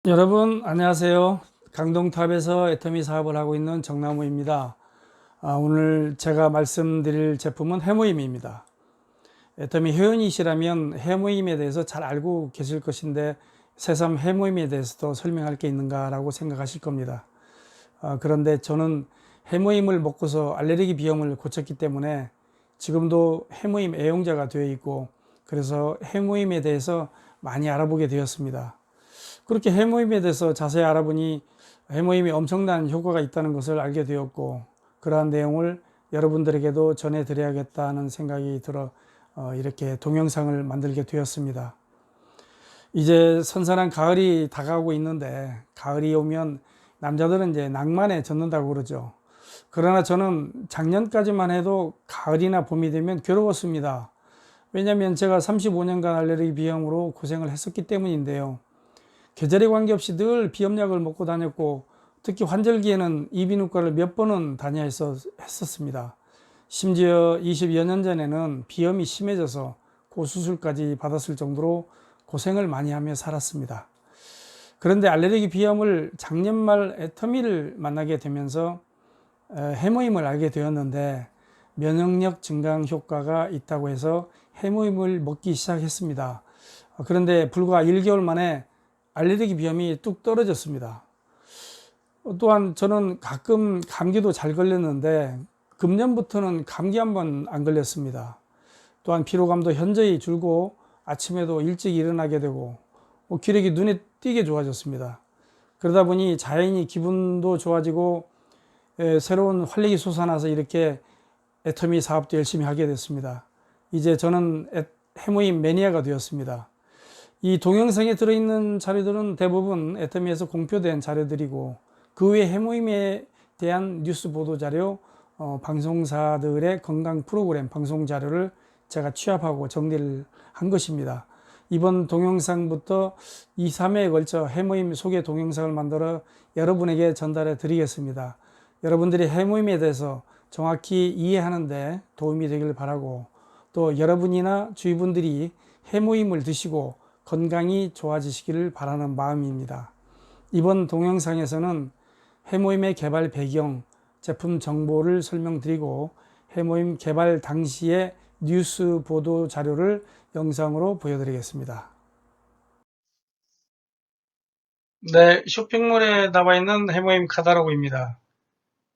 여러분 안녕하세요. 강동탑에서 애터미 사업을 하고 있는 정나무입니다. 오늘 제가 말씀드릴 제품은 해모임입니다. 애터미 회원이시라면 해모임에 대해서 잘 알고 계실 것인데 새삼 해모임에 대해서도 설명할 게 있는가 라고 생각하실 겁니다. 그런데 저는 해모임을 먹고서 알레르기 비염을 고쳤기 때문에 지금도 해모임 애용자가 되어 있고, 그래서 해모임에 대해서 많이 알아보게 되었습니다. 그렇게 해모임에 대해서 자세히 알아보니 해모임이 엄청난 효과가 있다는 것을 알게 되었고, 그러한 내용을 여러분들에게도 전해드려야겠다는 생각이 들어 이렇게 동영상을 만들게 되었습니다. 이제 선선한 가을이 다가오고 있는데, 가을이 오면 남자들은 이제 낭만에 젖는다고 그러죠. 그러나 저는 작년까지만 해도 가을이나 봄이 되면 괴로웠습니다. 왜냐하면 제가 35년간 알레르기 비염으로 고생을 했었기 때문인데요. 계절에 관계없이 늘 비염약을 먹고 다녔고, 특히 환절기에는 이비인후과를 몇 번은 다녀야 했었습니다. 심지어 20여 년 전에는 비염이 심해져서 고수술까지 받았을 정도로 고생을 많이 하며 살았습니다. 그런데 알레르기 비염을 작년 말 애터미를 만나게 되면서 해모임을 알게 되었는데, 면역력 증강 효과가 있다고 해서 해모임을 먹기 시작했습니다. 그런데 불과 1개월 만에 알레르기 비염이 뚝 떨어졌습니다. 또한 저는 가끔 감기도 잘 걸렸는데 금년부터는 감기 한 번 안 걸렸습니다. 또한 피로감도 현저히 줄고 아침에도 일찍 일어나게 되고 기력이 눈에 띄게 좋아졌습니다. 그러다 보니 자연히 기분도 좋아지고 새로운 활력이 솟아나서 이렇게 애터미 사업도 열심히 하게 됐습니다. 이제 저는 해모임 매니아가 되었습니다. 이 동영상에 들어있는 자료들은 대부분 애터미에서 공표된 자료들이고, 그 외 해모임에 대한 뉴스 보도 자료, 방송사들의 건강 프로그램 방송 자료를 제가 취합하고 정리를 한 것입니다. 이번 동영상부터 2, 3회에 걸쳐 해모임 소개 동영상을 만들어 여러분에게 전달해 드리겠습니다. 여러분들이 해모임에 대해서 정확히 이해하는데 도움이 되길 바라고, 또 여러분이나 주위 분들이 해모임을 드시고 건강이 좋아지시기를 바라는 마음입니다. 이번 동영상에서는 해모임의 개발 배경, 제품 정보를 설명드리고 해모임 개발 당시의 뉴스 보도 자료를 영상으로 보여드리겠습니다. 네, 쇼핑몰에 나와 있는 해모임 카탈로그입니다.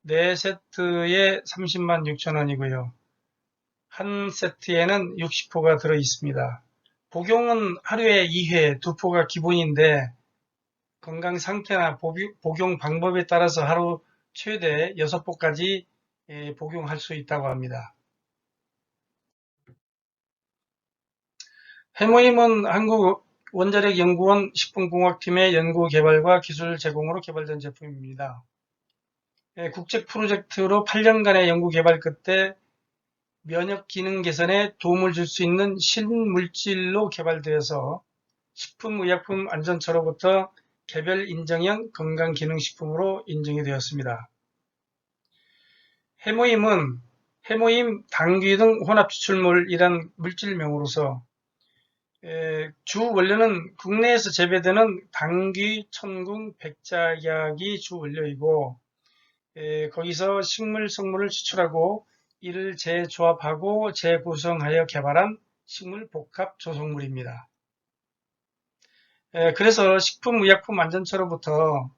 4세트에 30만 6천 원이고요. 한 세트에는 60포가 들어 있습니다. 복용은 하루에 2회, 2포가 기본인데 건강 상태나 복용 방법에 따라서 하루 최대 6포까지 복용할 수 있다고 합니다. 해모임은 한국원자력연구원 식품공학팀의 연구개발과 기술 제공으로 개발된 제품입니다. 국책 프로젝트로 8년간의 연구개발 끝에 면역 기능 개선에 도움을 줄 수 있는 신물질로 개발되어서 식품의약품 안전처로부터 개별 인정형 건강기능식품으로 인정이 되었습니다. 해모임은 해모임, 당귀 등 혼합추출물이란 물질명으로서 주 원료는 국내에서 재배되는 당귀, 천궁, 백작약이 주 원료이고, 거기서 식물 성분을 추출하고 이를 재조합하고 재구성하여 개발한 식물 복합 조성물입니다. 그래서 식품의약품안전처로부터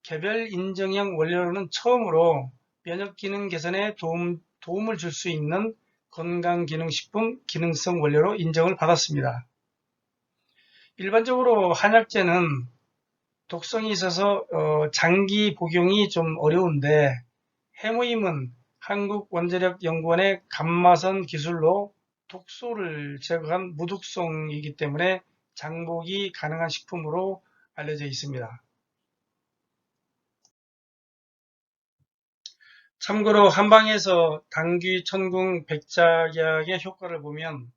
개별 인정형 원료로는 처음으로 면역 기능 개선에 도움을 줄 수 있는 건강기능식품 기능성 원료로 인정을 받았습니다. 일반적으로 한약재는 독성이 있어서 장기 복용이 좀 어려운데, 해모임은 한국원자력연구원의 감마선 기술로 독소를 제거한 무독성이기 때문에 장복이 가능한 식품으로 알려져 있습니다. 참고로 한방에서 당귀, 천궁, 백작약의 효과를 보면,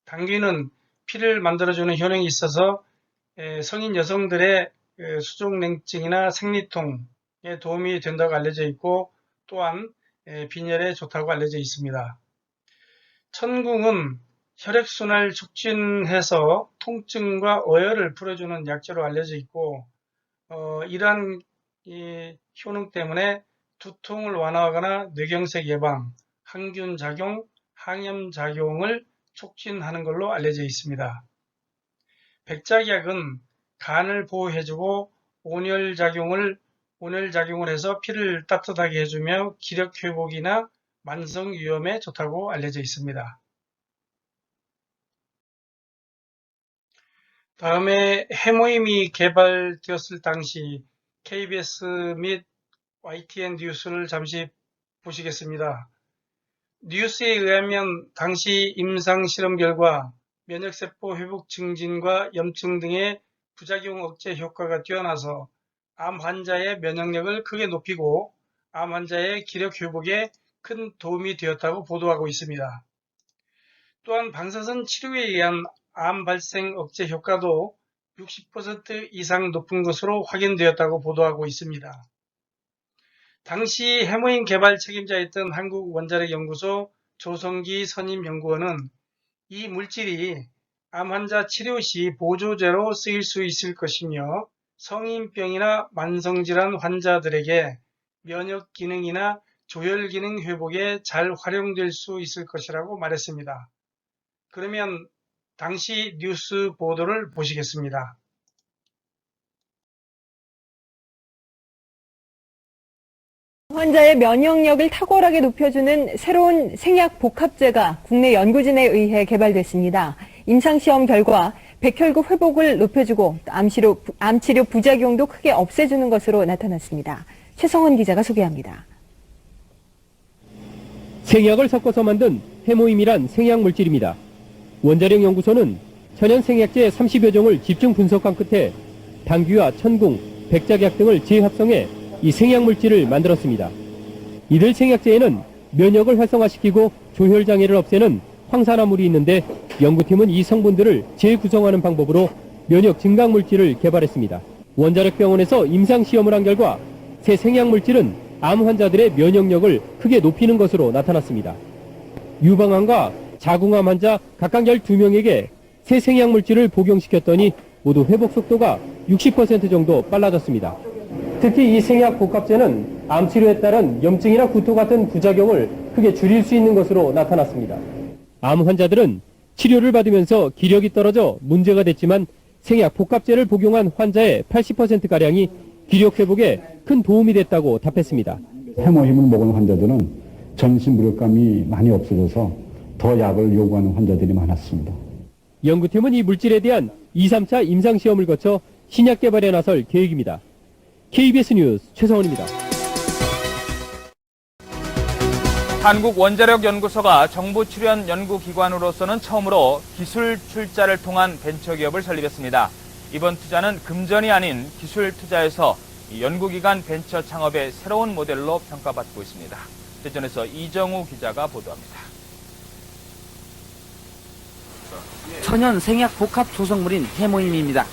당귀는 피를 만들어주는 효능이 있어서 성인 여성들의 수족냉증이나 생리통에 도움이 된다고 알려져 있고, 또한 빈혈에 좋다고 알려져 있습니다. 천궁은 혈액순환을 촉진해서 통증과 어혈을 풀어주는 약재로 알려져 있고, 이러한 이 효능 때문에 두통을 완화하거나 뇌경색 예방, 항균 작용, 항염 작용을 촉진하는 걸로 알려져 있습니다. 백작약은 간을 보호해주고 온열작용을 해서 피를 따뜻하게 해주며 기력 회복이나 만성 위염에 좋다고 알려져 있습니다. 다음에 해모임이 개발되었을 당시 KBS 및 YTN 뉴스를 잠시 보시겠습니다. 뉴스에 의하면 당시 임상실험 결과 면역세포 회복 증진과 염증 등의 부작용 억제 효과가 뛰어나서 암 환자의 면역력을 크게 높이고 암 환자의 기력 회복에 큰 도움이 되었다고 보도하고 있습니다. 또한 방사선 치료에 의한 암 발생 억제 효과도 60% 이상 높은 것으로 확인되었다고 보도하고 있습니다. 당시 해모임 개발 책임자였던 한국원자력연구소 조성기 선임연구원은 이 물질이 암 환자 치료 시 보조제로 쓰일 수 있을 것이며 성인병이나 만성질환 환자들에게 면역 기능이나 조혈 기능 회복에 잘 활용될 수 있을 것이라고 말했습니다. 그러면 당시 뉴스 보도를 보시겠습니다. 환자의 면역력을 탁월하게 높여주는 새로운 생약 복합제가 국내 연구진에 의해 개발됐습니다. 임상시험 결과 백혈구 회복을 높여주고 암치료 부작용도 크게 없애주는 것으로 나타났습니다. 최성원 기자가 소개합니다. 생약을 섞어서 만든 해모임이란 생약 물질입니다. 원자력 연구소는 천연 생약제 30여 종을 집중 분석한 끝에 당귀와 천궁, 백작약 등을 재합성해 이 생약물질을 만들었습니다. 이들 생약제에는 면역을 활성화시키고 조혈장애를 없애는 황산화물이 있는데 연구팀은 이 성분들을 재구성하는 방법으로 면역 증강물질을 개발했습니다. 원자력병원에서 임상시험을 한 결과 새 생약물질은 암 환자들의 면역력을 크게 높이는 것으로 나타났습니다. 유방암과 자궁암 환자 각각 12명에게 새 생약물질을 복용시켰더니 모두 회복 속도가 60% 정도 빨라졌습니다. 특히 이 생약 복합제는 암 치료에 따른 염증이나 구토 같은 부작용을 크게 줄일 수 있는 것으로 나타났습니다. 암 환자들은 치료를 받으면서 기력이 떨어져 문제가 됐지만 생약 복합제를 복용한 환자의 80%가량이 기력 회복에 큰 도움이 됐다고 답했습니다. 해모임을 먹은 환자들은 전신 무력감이 많이 없어져서 더 약을 요구하는 환자들이 많았습니다. 연구팀은 이 물질에 대한 2, 3차 임상시험을 거쳐 신약 개발에 나설 계획입니다. KBS 뉴스 최성원입니다. 한국원자력연구소가 정부 출연 연구기관으로서는 처음으로 기술 출자를 통한 벤처기업을 설립했습니다. 이번 투자는 금전이 아닌 기술 투자에서 연구기관 벤처 창업의 새로운 모델로 평가받고 있습니다. 대전에서 이정우 기자가 보도합니다. 천연 생약 복합 조성물인 해모임입니다.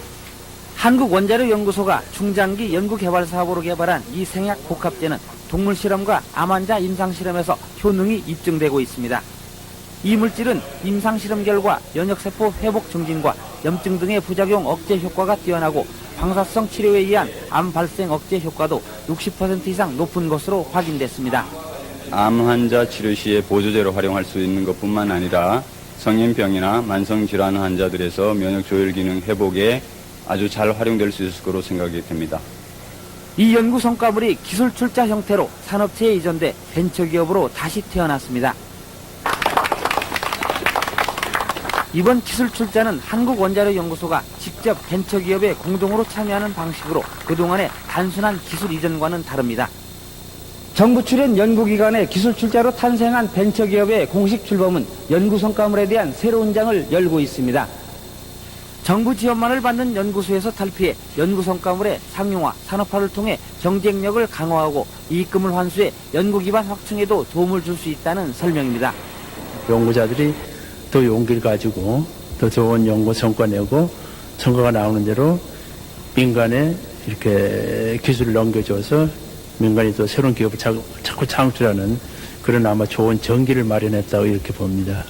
한국원자력연구소가 중장기 연구개발 사업으로 개발한 이 생약 복합제는 동물 실험과 암 환자 임상 실험에서 효능이 입증되고 있습니다. 이 물질은 임상 실험 결과 면역세포 회복 증진과 염증 등의 부작용 억제 효과가 뛰어나고 방사성 치료에 의한 암 발생 억제 효과도 60% 이상 높은 것으로 확인됐습니다. 암 환자 치료 시에 보조제로 활용할 수 있는 것뿐만 아니라 성인병이나 만성질환 환자들에서 면역 조혈 기능 회복에 아주 잘 활용될 수 있을 거로 생각이 됩니다. 이 연구 성과물이 기술 출자 형태로 산업체에 이전돼 벤처기업으로 다시 태어났습니다. 이번 기술 출자는 한국원자력연구소가 직접 벤처기업에 공동으로 참여하는 방식으로 그동안의 단순한 기술 이전과는 다릅니다. 정부 출연 연구기관의 기술 출자로 탄생한 벤처기업의 공식 출범은 연구 성과물에 대한 새로운 장을 열고 있습니다. 정부 지원만을 받는 연구소에서 탈피해 연구 성과물의 상용화, 산업화를 통해 경쟁력을 강화하고 이익금을 환수해 연구 기반 확충에도 도움을 줄 수 있다는 설명입니다. 연구자들이 더 용기를 가지고 더 좋은 연구 성과 내고 성과가 나오는 대로 민간에 이렇게 기술을 넘겨줘서 민간이 또 새로운 기업을 자꾸 창출하는 그런 아마 좋은 전기를 마련했다고 이렇게 봅니다.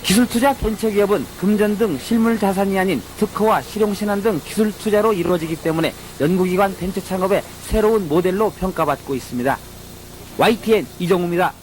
기술투자 벤처기업은 금전 등 실물 자산이 아닌 특허와 실용신안 등 기술투자로 이루어지기 때문에 연구기관 벤처 창업의 새로운 모델로 평가받고 있습니다. YTN 이정우입니다.